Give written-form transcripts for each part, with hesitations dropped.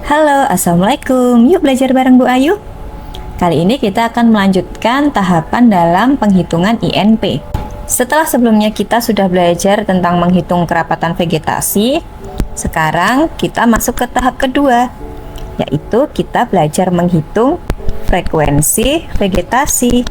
Halo, Assalamualaikum. Yuk belajar bareng Bu Ayu. Kali ini kita akan melanjutkan tahapan dalam penghitungan INP. Setelah sebelumnya kita sudah belajar tentang menghitung kerapatan vegetasi, sekarang kita masuk ke tahap kedua, yaitu kita belajar menghitung frekuensi vegetasi.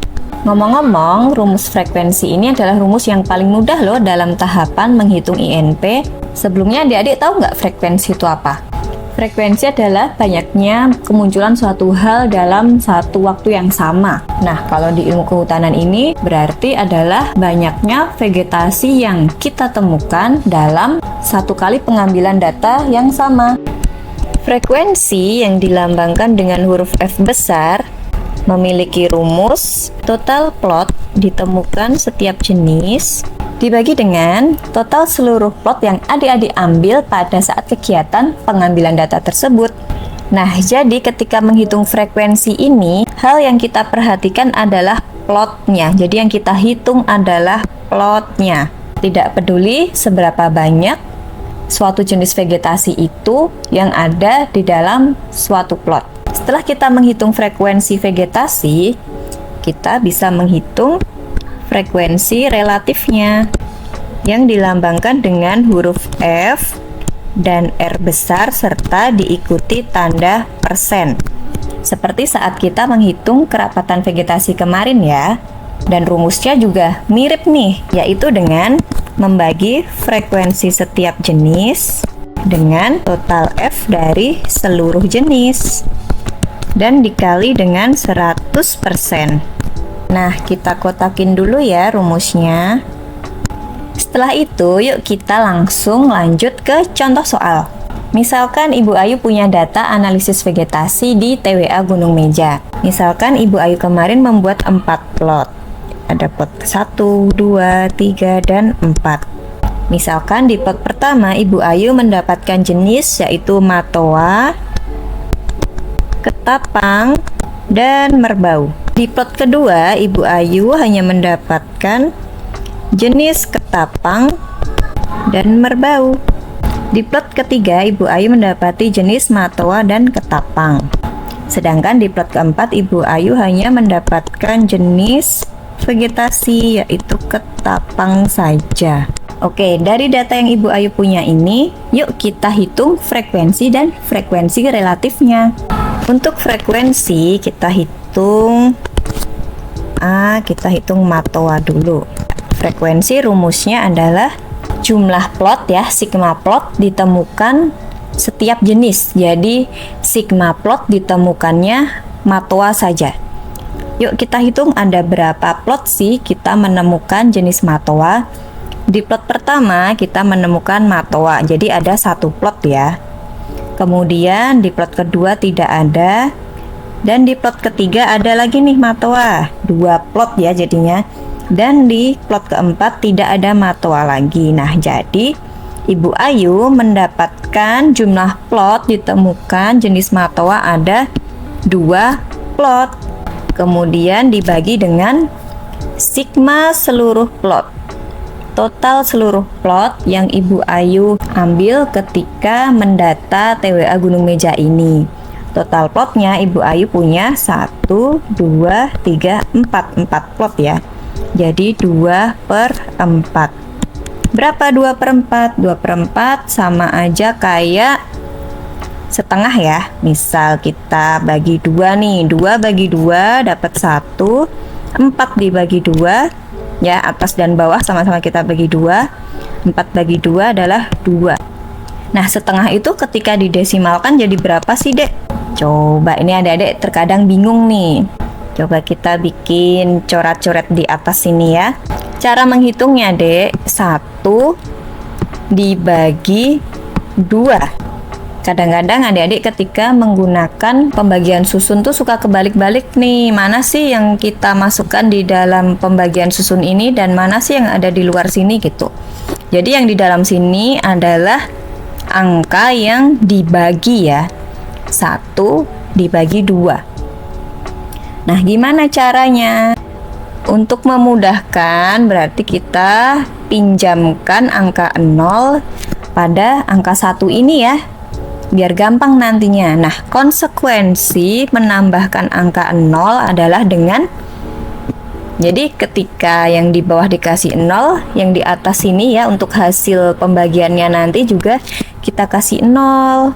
Ngomong-ngomong, rumus frekuensi ini adalah rumus yang paling mudah loh dalam tahapan menghitung INP. Sebelumnya adik-adik tahu nggak frekuensi itu apa? Frekuensi adalah banyaknya kemunculan suatu hal dalam satu waktu yang sama. Nah, kalau di ilmu kehutanan ini berarti adalah banyaknya vegetasi yang kita temukan dalam satu kali pengambilan data yang sama. Frekuensi yang dilambangkan dengan huruf F besar memiliki rumus total plot ditemukan setiap jenis dibagi dengan total seluruh plot yang adik-adik ambil pada saat kegiatan pengambilan data tersebut. Nah, jadi ketika menghitung frekuensi ini, hal yang kita perhatikan adalah plotnya. Jadi yang kita hitung adalah plotnya. Tidak peduli seberapa banyak suatu jenis vegetasi itu yang ada di dalam suatu plot. Setelah kita menghitung frekuensi vegetasi, kita bisa menghitung frekuensi relatifnya yang dilambangkan dengan huruf F dan R besar serta diikuti tanda persen. Seperti saat kita menghitung kerapatan vegetasi kemarin ya. Dan rumusnya juga mirip nih, yaitu dengan membagi frekuensi setiap jenis dengan total F dari seluruh jenis dan dikali dengan 100%. Nah, kita kotakin dulu ya rumusnya. Setelah itu, yuk kita langsung lanjut ke contoh soal. Misalkan Ibu Ayu punya data analisis vegetasi di TWA Gunung Meja. Misalkan Ibu Ayu kemarin membuat 4 plot. Ada plot 1, 2, 3, dan 4. Misalkan di plot pertama Ibu Ayu mendapatkan jenis yaitu matoa, ketapang, dan merbau. Di plot kedua, Ibu Ayu hanya mendapatkan jenis ketapang dan merbau. Di plot ketiga, Ibu Ayu mendapati jenis matoa dan ketapang. Sedangkan di plot keempat, Ibu Ayu hanya mendapatkan jenis vegetasi yaitu ketapang saja. Oke, dari data yang Ibu Ayu punya ini, yuk kita hitung frekuensi dan frekuensi relatifnya. Untuk frekuensi kita hitung matoa dulu. Frekuensi rumusnya adalah jumlah plot ya, sigma plot ditemukan setiap jenis. Jadi sigma plot ditemukannya matoa saja. Yuk kita hitung ada berapa plot sih kita menemukan jenis matoa. Di plot pertama kita menemukan matoa, jadi ada 1 plot ya. Kemudian di plot kedua tidak ada, dan di plot ketiga ada lagi nih matoa, 2 plot ya jadinya. Dan di plot keempat tidak ada matoa lagi. Nah, jadi Ibu Ayu mendapatkan jumlah plot ditemukan jenis matoa ada 2 plot. Kemudian dibagi dengan sigma seluruh plot. Total seluruh plot yang Ibu Ayu ambil ketika mendata TWA Gunung Meja ini. Total plotnya Ibu Ayu punya 1, 2, 3, 4 plot ya. Jadi 2/4. Berapa 2/4? 2/4 sama aja kayak setengah ya. Misal kita bagi 2 nih, 2 bagi 2 dapat 1, 4 dibagi 2 ya, atas dan bawah sama-sama kita bagi 2. 4 bagi 2 adalah 2. Nah, setengah itu ketika didesimalkan jadi berapa sih, Dek? Coba, ini adik-adik terkadang bingung nih. Coba kita bikin coret-coret di atas sini ya. Cara menghitungnya, Dek, 1 dibagi 2. Kadang-kadang adik-adik ketika menggunakan pembagian susun tuh suka kebalik-balik nih. Mana sih yang kita masukkan di dalam pembagian susun ini dan mana sih yang ada di luar sini gitu. Jadi yang di dalam sini adalah angka yang dibagi ya. 1 dibagi 2. Nah, gimana caranya? Untuk memudahkan berarti kita pinjamkan angka 0 pada angka 1 ini ya. biar gampang nantinya. Nah, konsekuensi menambahkan angka 0 adalah dengan, jadi ketika yang di bawah dikasih 0, yang di atas ini ya untuk hasil pembagiannya nanti juga kita kasih 0.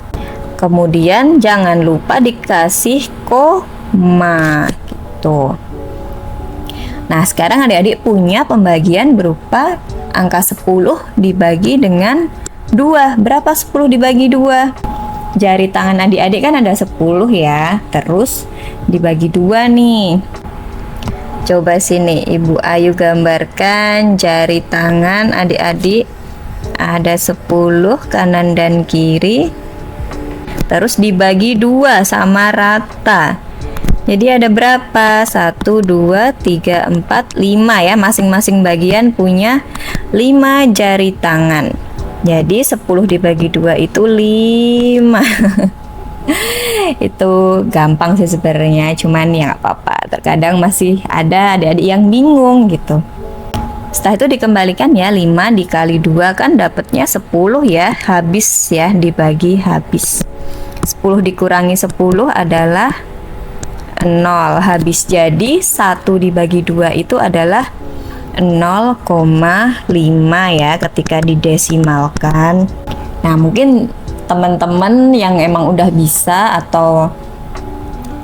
Kemudian jangan lupa dikasih koma gitu. Nah, sekarang adik-adik punya pembagian berupa angka 10 dibagi dengan 2. Berapa 10 dibagi 2? Jari tangan adik-adik kan ada 10 ya. Terus dibagi 2 nih. Coba sini Ibu Ayu gambarkan jari tangan adik-adik. Ada 10 kanan dan kiri. Terus dibagi 2 sama rata. Jadi ada berapa? 1, 2, 3, 4, 5 ya. Masing-masing bagian punya 5 jari tangan. Jadi 10 dibagi 2 itu 5. Itu gampang sih sebenarnya, cuman ya nggak apa-apa. Terkadang masih ada adik-adik yang bingung gitu. Setelah itu dikembalikan ya, 5 dikali 2 kan dapatnya 10 ya. Habis ya, dibagi habis. 10 dikurangi 10 adalah 0 habis. Jadi 1 dibagi 2 itu adalah 0,5 ya ketika didesimalkan. Nah, mungkin teman-teman yang emang udah bisa atau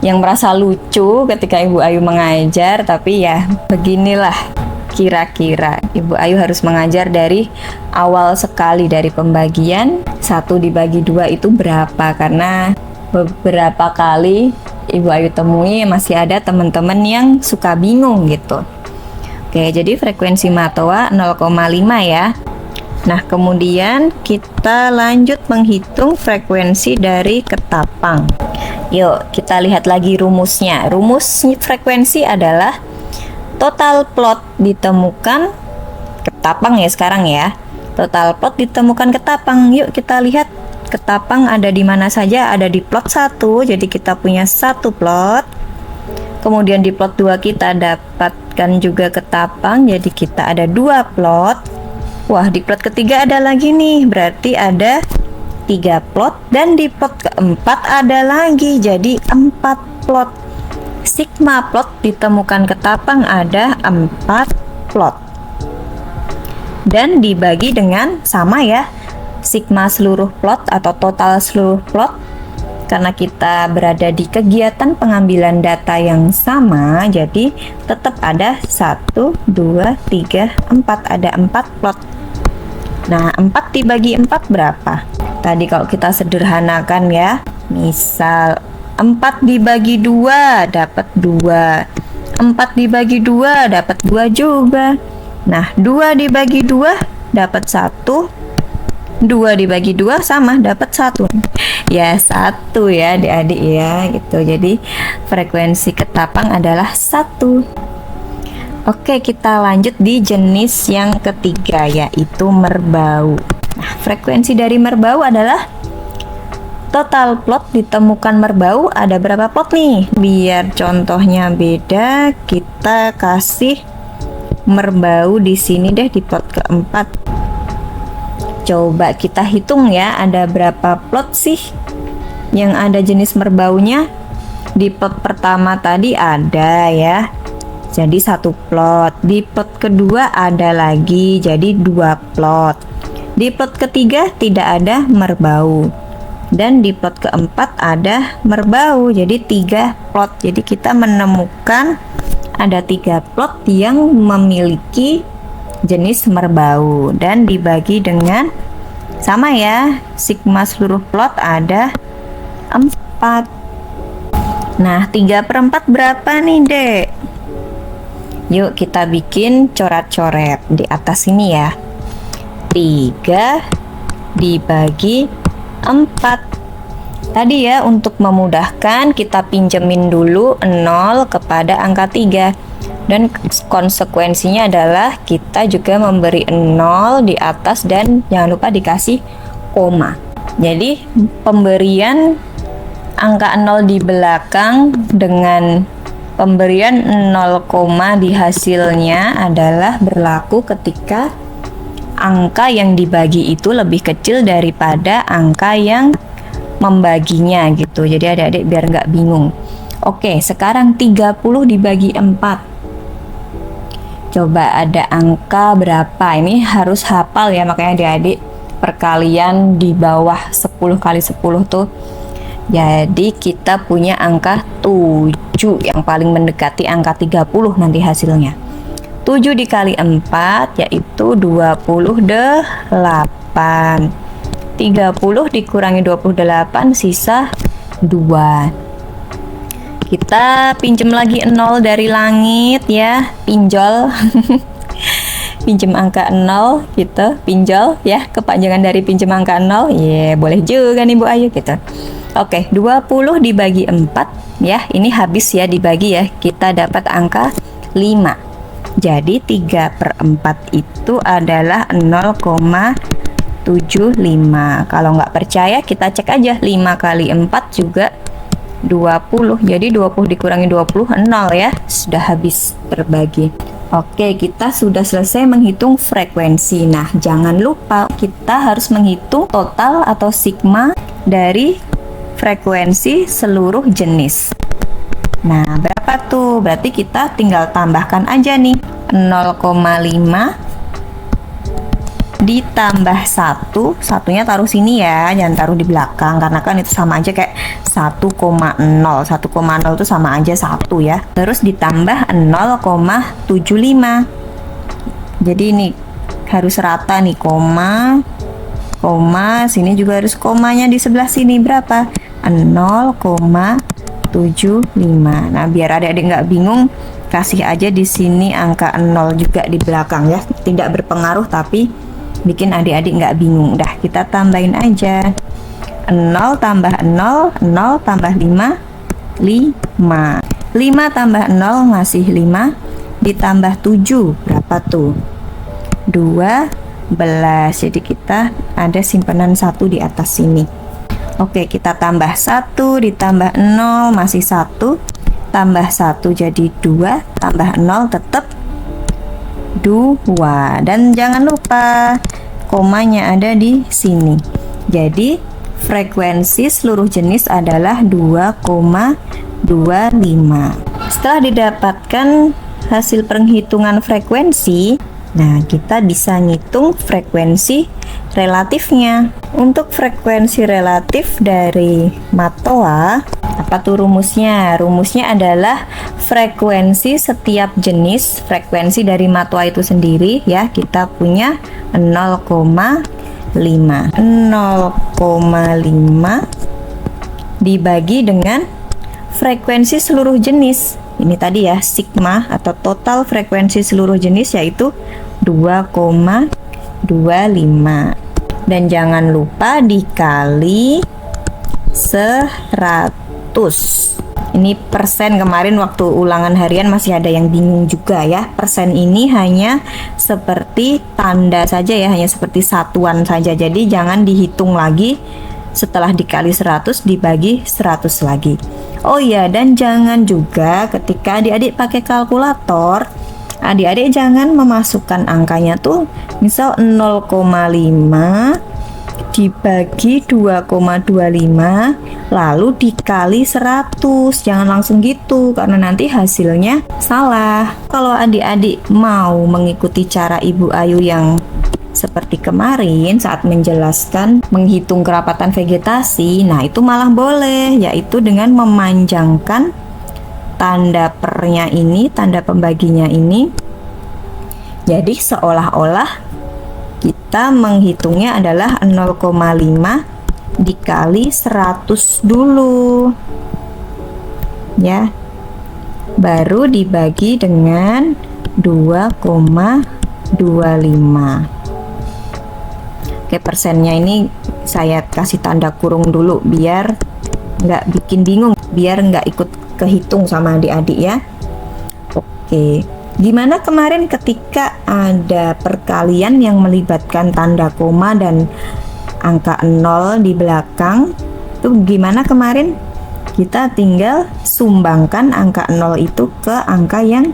yang merasa lucu ketika Ibu Ayu mengajar, tapi ya beginilah kira-kira Ibu Ayu harus mengajar dari awal sekali, dari pembagian 1 dibagi 2 itu berapa, karena beberapa kali Ibu Ayu temui masih ada teman-teman yang suka bingung gitu. Oke, jadi frekuensi matoa 0,5 ya. Nah, kemudian kita lanjut menghitung frekuensi dari ketapang. Yuk, kita lihat lagi rumusnya. Rumus frekuensi adalah total plot ditemukan ketapang ya sekarang ya. Total plot ditemukan ketapang. Yuk kita lihat ketapang ada di mana saja. Ada di plot 1, jadi kita punya 1 plot. Kemudian di plot 2 kita dapatkan juga ketapang, jadi kita ada 2 plot. Wah, di plot ketiga ada lagi nih, berarti ada 3 plot. Dan di plot keempat ada lagi, jadi 4 plot. Sigma plot ditemukan ketapang ada 4 plot. Dan dibagi dengan sama ya, sigma seluruh plot atau total seluruh plot. Karena kita berada di kegiatan pengambilan data yang sama, jadi tetap ada 1, 2, 3, 4, ada 4 plot. Nah, 4 dibagi 4 berapa? Tadi kalau kita sederhanakan ya, misal 4 dibagi 2 dapat 2, 4 dibagi 2 dapat 2 juga. Nah, 2 dibagi 2 dapat 1, 2 dibagi 2 sama dapat 1 ya, 1 ya adik-adik ya gitu. Jadi frekuensi ketapang adalah 1. Oke, kita lanjut di jenis yang ketiga, yaitu merbau. Nah, frekuensi dari merbau adalah total plot ditemukan merbau ada berapa plot nih. Biar contohnya beda, kita kasih merbau di sini deh, di plot keempat. Coba kita hitung ya, ada berapa plot sih yang ada jenis merbaunya. Di plot pertama tadi ada ya, jadi 1 plot. Di plot kedua ada lagi, jadi 2 plot. Di plot ketiga tidak ada merbau. Dan di plot keempat ada merbau, jadi 3 plot. Jadi kita menemukan ada 3 plot yang memiliki jenis merbau dan dibagi dengan sama ya, sigma seluruh plot ada 4. Nah, 3/4 berapa nih dek? Yuk kita bikin coret-coret di atas ini ya. 3 dibagi 4. Tadi ya, untuk memudahkan kita pinjemin dulu 0 kepada angka 3. Dan konsekuensinya adalah kita juga memberi 0 di atas dan jangan lupa dikasih koma. Jadi pemberian angka 0 di belakang dengan pemberian 0 koma di hasilnya adalah berlaku ketika angka yang dibagi itu lebih kecil daripada angka yang membaginya gitu. Jadi adik-adik biar nggak bingung. Oke, sekarang 30 dibagi 4. Coba ada angka berapa? Ini harus hafal ya, makanya adik-adik perkalian di bawah 10 kali 10 tuh. Jadi kita punya angka 7 yang paling mendekati angka 30 nanti hasilnya. 7 dikali 4 yaitu 28. 30 dikurangi 28 sisa 2. Kita pinjem lagi 0 dari langit ya, pinjol. Pinjem angka 0 gitu, pinjol ya, kepanjangan dari pinjem angka 0. Boleh juga nih Bu Ayu gitu. Oke, 20 dibagi 4 ya, ini habis ya dibagi ya, kita dapat angka 5. Jadi 3/4 itu adalah 0,75. Kalau nggak percaya kita cek aja, 5 kali 4 juga 20. Jadi 20 dikurangi 20 0 ya, sudah habis berbagi. Oke, kita sudah selesai menghitung frekuensi. Nah, jangan lupa kita harus menghitung total atau sigma dari frekuensi seluruh jenis. Nah, berapa tuh? Berarti kita tinggal tambahkan aja nih, 0,5 ditambah 1, satunya taruh sini ya, jangan taruh di belakang karena kan itu sama aja kayak 1,0. 1,0 itu sama aja 1 ya. Terus ditambah 0,75. Jadi ini harus rata nih, koma, sini juga harus komanya di sebelah sini berapa? 0,75. Nah, biar adik-adik nggak bingung, kasih aja di sini angka 0 juga di belakang ya. Tidak berpengaruh tapi bikin adik-adik nggak bingung. Udah, kita tambahin aja 0 tambah 0, 0 tambah 5, 5 tambah 0 masih 5, ditambah 7 berapa tuh? 12. Jadi kita ada simpanan 1 di atas sini. Oke, kita tambah 1 ditambah 0 masih 1, tambah 1 jadi 2, tambah 0 tetap 2. Dan jangan lupa komanya ada di sini. Jadi frekuensi seluruh jenis adalah 2,25. Setelah didapatkan hasil penghitungan frekuensi, nah kita bisa ngitung frekuensi relatifnya. Untuk frekuensi relatif dari matoa, apa tuh rumusnya? Rumusnya adalah frekuensi setiap jenis, frekuensi dari matoa itu sendiri ya, kita punya 0,5. 0,5 dibagi dengan frekuensi seluruh jenis. Ini tadi ya, sigma atau total frekuensi seluruh jenis yaitu 2,25. Dan jangan lupa dikali 100. Ini persen, kemarin waktu ulangan harian masih ada yang bingung juga ya. Persen ini hanya seperti tanda saja ya, hanya seperti satuan saja. Jadi jangan dihitung lagi setelah dikali 100 dibagi 100 lagi. Oh iya, dan jangan juga ketika adik-adik pakai kalkulator, adik-adik jangan memasukkan angkanya tuh misal 0,5 dibagi 2,25 lalu dikali 100. Jangan langsung gitu karena nanti hasilnya salah. Kalau adik-adik mau mengikuti cara Ibu Ayu yang seperti kemarin saat menjelaskan menghitung kerapatan vegetasi, nah itu malah boleh, yaitu dengan memanjangkan tanda pernya ini, tanda pembaginya ini. Jadi seolah-olah kita menghitungnya adalah 0,5 dikali 100 dulu ya, baru dibagi dengan 2,25. Oke, persennya ini saya kasih tanda kurung dulu biar nggak bikin bingung, biar nggak ikut kehitung sama adik-adik ya. Oke, gimana kemarin ketika ada perkalian yang melibatkan tanda koma dan angka 0 di belakang? Tuh gimana kemarin? Kita tinggal sumbangkan angka 0 itu ke angka yang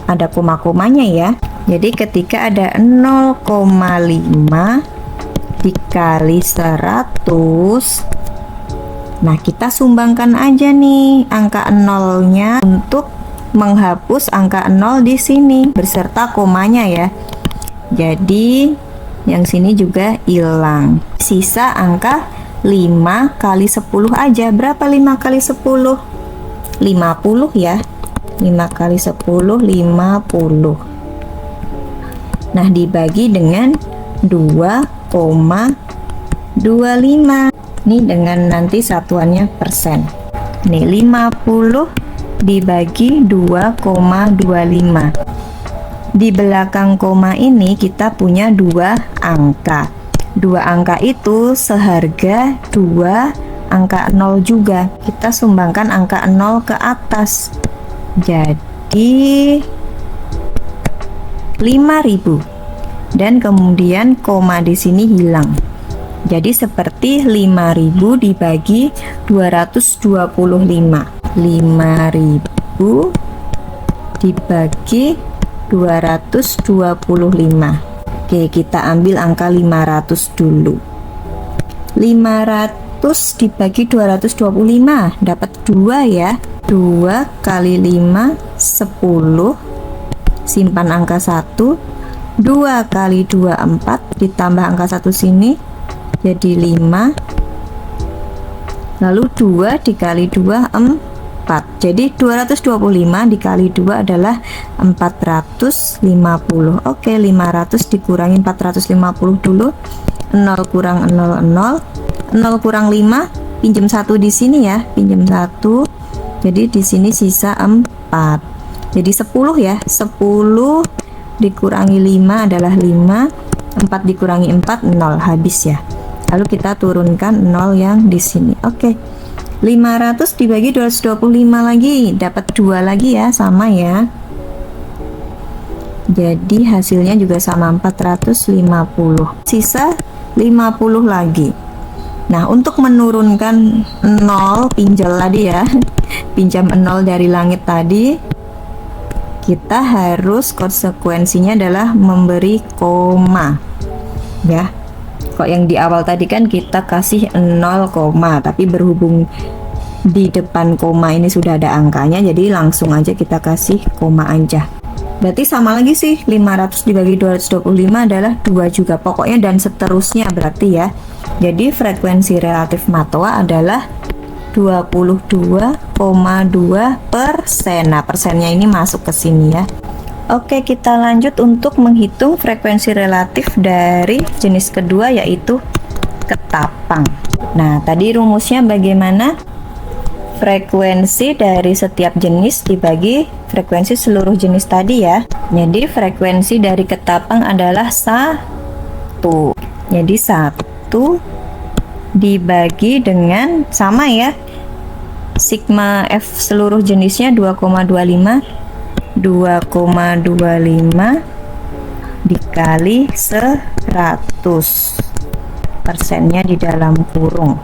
ada koma-komanya ya. Jadi ketika ada 0,5 dikali 100 Nah, kita sumbangkan aja nih angka 0-nya untuk menghapus angka 0 di sini beserta komanya ya. Jadi yang sini juga hilang. Sisa angka 5 kali 10 aja. Berapa 5 kali 10? 50 ya. 5 kali 10 50. Nah, dibagi dengan 2,25. Ini dengan nanti satuannya persen. Nih 50 dibagi 2,25. Di belakang koma ini kita punya dua angka. Dua angka itu seharga dua angka 0 juga. Kita sumbangkan angka 0 ke atas. Jadi 5.000. Dan kemudian koma di sini hilang. Jadi seperti 5.000 dibagi 225. 5.000 dibagi 225. Oke, kita ambil angka 500 dulu. 500 dibagi 225 dapat 2 ya. 2 kali 5 10. Simpan angka 1. 2 kali 2 4 ditambah angka 1 sini jadi 5. Lalu 2 dikali 2 4. Jadi 225 dikali 2 adalah 450. Oke, 500 dikurangi 450 dulu. 0 kurang 0 0. 0 kurang 5, pinjam 1 di sini ya, pinjam 1. Jadi di sini sisa 4. Jadi 10 ya. 10 dikurangi 5 adalah 5. 4 dikurangi 4 0, habis ya. Lalu kita turunkan 0 yang di sini. Oke. 500 dibagi 225 lagi dapat 2 lagi ya, sama ya. Jadi hasilnya juga sama 450. Sisa 50 lagi. Nah, untuk menurunkan 0 pinjol tadi ya. Pinjam 0 dari langit tadi. Kita harus konsekuensinya adalah memberi koma. Ya. Kok yang di awal tadi kan kita kasih 0, tapi berhubung di depan koma ini sudah ada angkanya, jadi langsung aja kita kasih koma aja. Berarti sama lagi sih, 500 dibagi 225 adalah 2 juga pokoknya, dan seterusnya berarti ya. Jadi frekuensi relatif Matoa adalah 22,2%. Nah, persennya ini masuk ke sini ya. Oke, kita lanjut untuk menghitung frekuensi relatif dari jenis kedua, yaitu ketapang. Nah, tadi rumusnya bagaimana? Frekuensi dari setiap jenis dibagi frekuensi seluruh jenis tadi ya. Jadi frekuensi dari ketapang adalah 1. Jadi 1 dibagi dengan sama ya. Sigma F seluruh jenisnya 2,25 dikali 100, persennya di dalam kurung.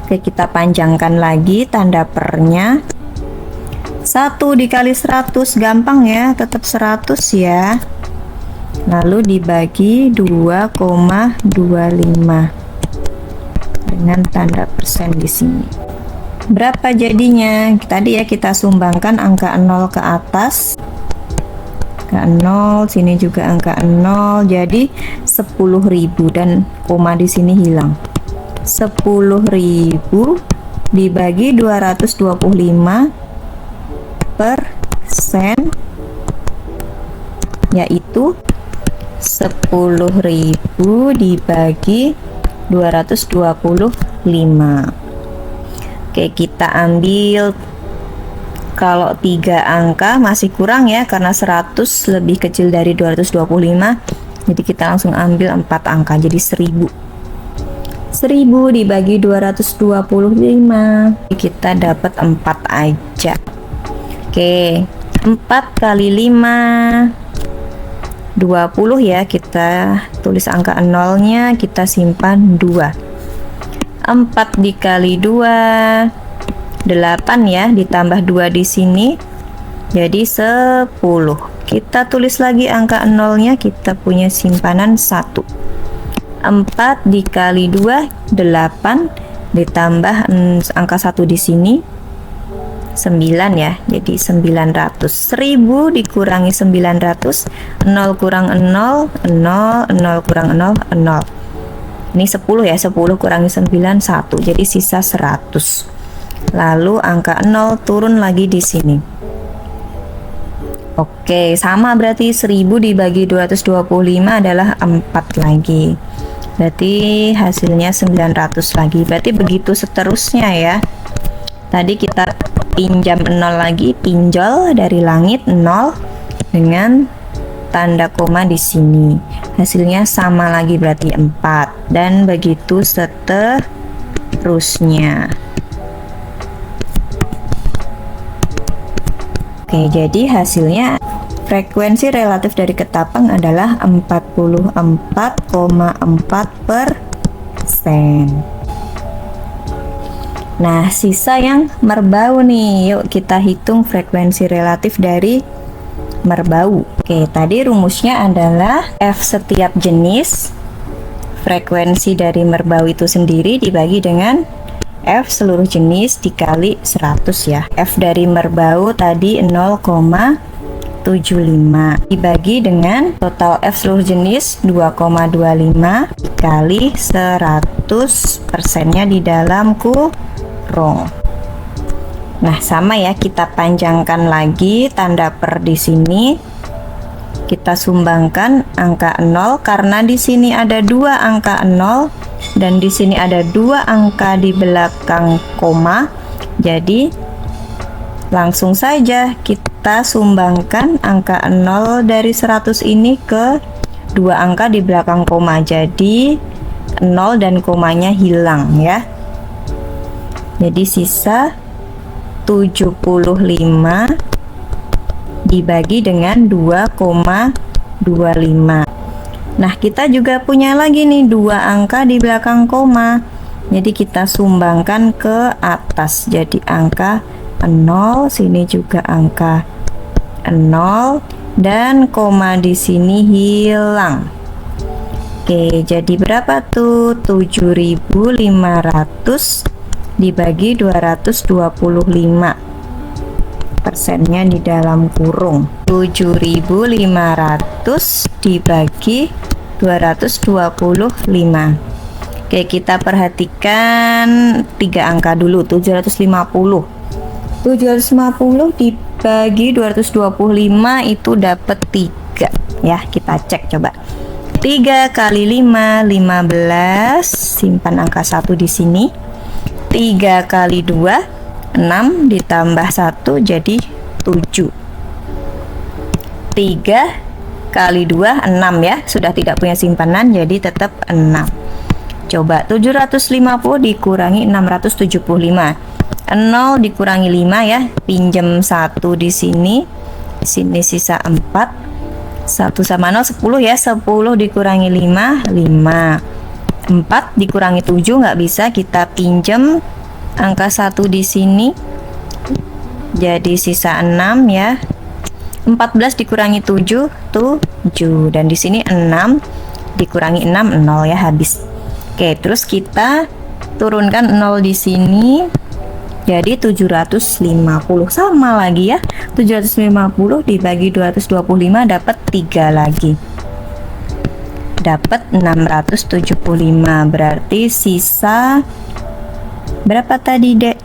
Oke, kita panjangkan lagi tanda pernya. 1 dikali 100 gampang ya, tetap 100 ya. Lalu dibagi 2,25 dengan tanda persen di sini. Berapa jadinya? Tadi ya kita sumbangkan angka 0 ke atas. Angka 0, sini juga angka 0. Jadi 10.000 dan koma di sini hilang. 10.000 dibagi 225 persen, yaitu 10.000 dibagi 225. Oke, kita ambil, kalau 3 angka masih kurang ya, karena 100 lebih kecil dari 225. Jadi kita langsung ambil 4 angka, jadi 1000. 1000 dibagi 225, kita dapat 4 aja. Oke, 4 kali 5 20 ya, kita tulis angka 0-nya, kita simpan 2. 4 dikali 2 8 ya, ditambah 2 di sini jadi 10. Kita tulis lagi angka 0-nya, kita punya simpanan 1. 4 dikali 2 8 ditambah angka 1 di sini 9 ya, jadi 900. 1000 dikurangi 900, 0 kurang 0, 0, 0 kurang 0, 0. Ini 10 ya, 10 kurangi 9, 1, jadi sisa 100. Lalu angka 0 turun lagi di sini. Oke, sama berarti 1000 dibagi 225 adalah 4 lagi. Berarti hasilnya 900 lagi. Berarti begitu seterusnya ya. Tadi kita pinjam 0 lagi, pinjol dari langit 0 dengan tanda koma di sini. Hasilnya sama lagi berarti 4, dan begitu seterusnya. Oke, jadi hasilnya frekuensi relatif dari ketapang adalah 44,4%. Nah, sisa yang merbau nih. Yuk kita hitung frekuensi relatif dari merbau. Oke, tadi rumusnya adalah F setiap jenis, frekuensi dari merbau itu sendiri dibagi dengan F seluruh jenis dikali 100 ya. F dari merbau tadi 0,75 dibagi dengan total F seluruh jenis 2,25 dikali 100 persennya di dalam kurung. Nah, sama ya, kita panjangkan lagi tanda per di sini. Kita sumbangkan angka 0 karena di sini ada 2 angka 0 dan di sini ada 2 angka di belakang koma. Jadi langsung saja kita sumbangkan angka 0 dari 100 ini ke 2 angka di belakang koma. Jadi 0 dan komanya hilang ya. Jadi sisa 75 dibagi dengan 2,25. Nah, kita juga punya lagi nih 2 angka di belakang koma. Jadi kita sumbangkan ke atas. Jadi angka 0, sini juga angka 0 dan koma di sini hilang. Oke, jadi berapa tuh? 7.500 dibagi 225. Persennya di dalam kurung. 7.500 dibagi 225. Oke, kita perhatikan 3 angka dulu. 750 dibagi 225 itu dapat 3 ya. Kita cek coba. 3 kali 5 15, simpan angka 1 di sini. 3 kali 2 6 ditambah 1 jadi 7. 3 kali 2 6 ya, sudah tidak punya simpanan jadi tetap 6. Coba 750 dikurangi 675. 0 dikurangi 5 ya, pinjam 1 di sini. Di sini sisa 4. 1 sama 0 10 ya, 10 dikurangi 5 5. 4 dikurangi 7 nggak bisa, kita pinjam angka 1 di sini. Jadi sisa 6 ya. 14 dikurangi 7 7, dan di sini 6 dikurangi 6 0 ya, habis. Oke, terus kita turunkan 0 di sini. Jadi 750 sama lagi ya. 750 dibagi 225 dapat 3 lagi. Dapat 675. Berarti sisa berapa tadi, Dek?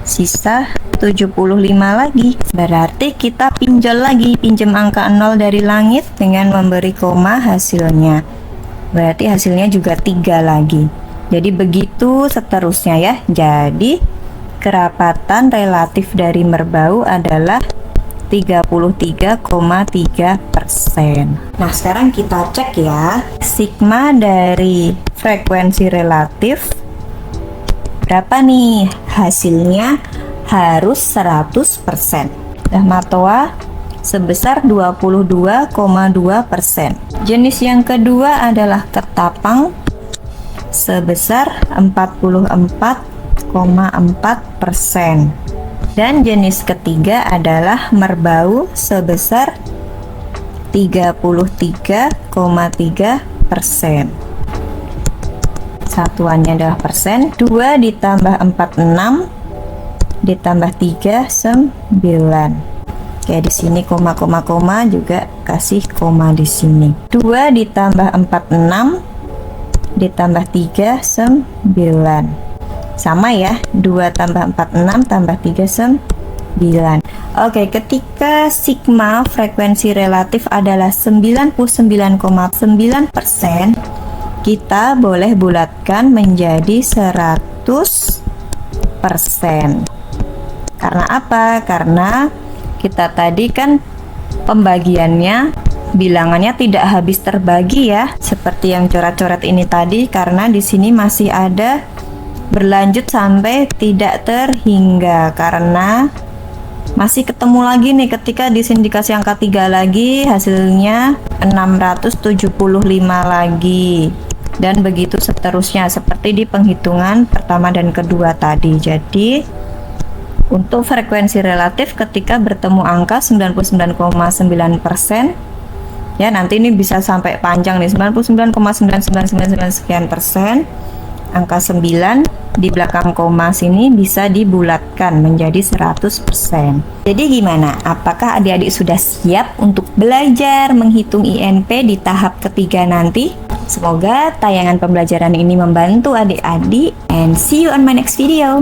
Sisa 75 lagi. Berarti kita pinjol lagi, pinjam angka 0 dari langit dengan memberi koma hasilnya. Berarti hasilnya juga 3 lagi. Jadi begitu seterusnya ya. Jadi kerapatan relatif dari merbau adalah 33,3%. Nah, sekarang kita cek ya. Sigma dari frekuensi relatif berapa nih? Hasilnya harus 100%. Matoa sebesar 22,2%. Jenis yang kedua adalah ketapang sebesar 44,4%. Dan jenis ketiga adalah merbau sebesar 33,3%. satuannya adalah persen. 2 ditambah 4, 6, ditambah 3, 9. Oke, di sini koma juga kasih koma di sini. 2 ditambah 4, 6, ditambah 3, 9. Sama ya, 2 tambah 4, 6, tambah 3, 9. Oke, ketika sigma frekuensi relatif adalah 99,9%, kita boleh bulatkan menjadi 100%. Karena apa? Karena kita tadi kan pembagiannya bilangannya tidak habis terbagi ya, seperti yang coret-coret ini tadi, karena di sini masih ada berlanjut sampai tidak terhingga, karena masih ketemu lagi nih ketika di sini dikasih angka 3 lagi, hasilnya 675 lagi, dan begitu seterusnya seperti di penghitungan pertama dan kedua tadi. Jadi untuk frekuensi relatif ketika bertemu angka 99,9%, ya nanti ini bisa sampai panjang nih, 99,9999 sekian persen. Angka 9 di belakang koma sini bisa dibulatkan menjadi 100%. Jadi gimana? Apakah adik-adik sudah siap untuk belajar menghitung INP di tahap ketiga nanti? Semoga tayangan pembelajaran ini membantu adik-adik, and see you on my next video.